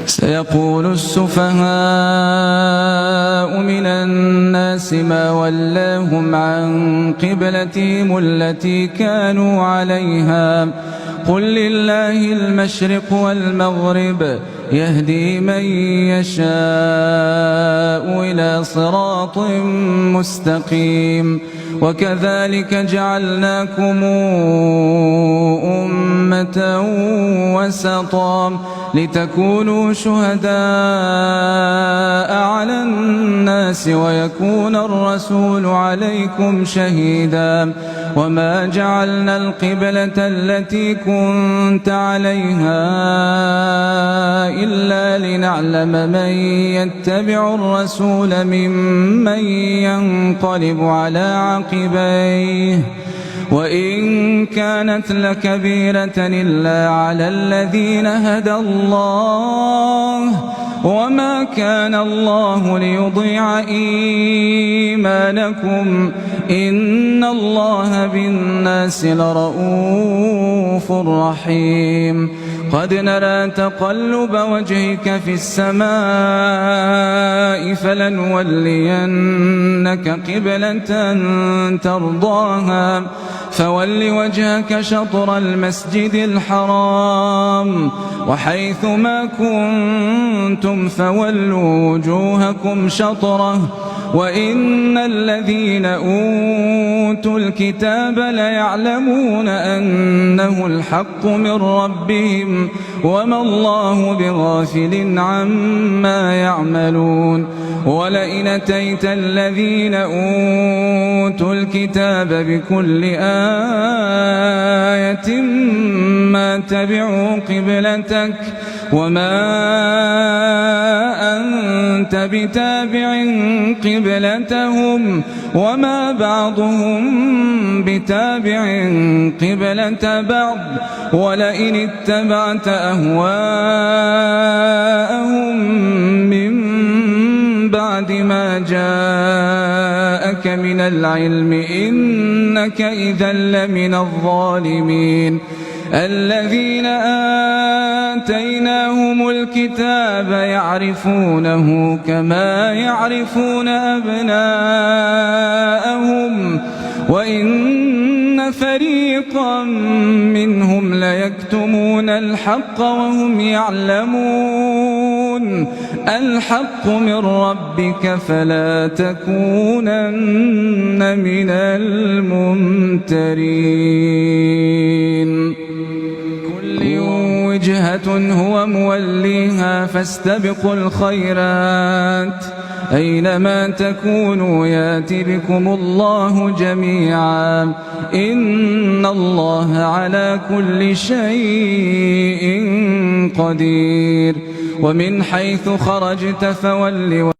سيقول السفهاء من الناس ما ولاهم عن قبلتهم التي كانوا عليها قل لله المشرق والمغرب يهدي من يشاء إلى صراط مستقيم. وكذلك جعلناكم أمة وسطا لتكونوا شهداء على الناس ويكون الرسول عليكم شهيدا. وما جعلنا القبلة التي كنت عليها إلا لنعلم من يتبع الرسول ممن ينقلب على عقبيه وإن كانت لكبيرة إلا على الذين هدى الله وما كان الله ليضيع إيمانكم إن الله بالناس لرؤوف رحيم. قد نرى تقلب وجهك في السماء فلنولينك قبلة ترضاها فول وجهك شطر المسجد الحرام وحيث ما كنتم فولوا وجوهكم شطره وإن الذين أوتوا الكتاب ليعلمون أنه الحق من ربهم وما الله بغافل عما يعملون. ولئن أتيت الذين أوتوا الكتاب بكل آية ما تبعوا قبلتك وما أنت بتابع قبلتهم وما بعضهم بتابع قبلة بعض ولئن اتبعت أهواءهم من بعد ما جاءك من العلم إنك إذا لمن الظالمين. الذين آتيناهم الكتاب يعرفونه كما يعرفون أبناءهم وإن فريقا منهم ليكتمون الحق وهم يعلمون الحق من ربك فلا تكونن من الممترين. كل وجهة هو موليها فاستبقوا الخيرات أينما تكونوا يات بكم الله جميعا إن الله على كل شيء قدير. ومن حيث خرجت فول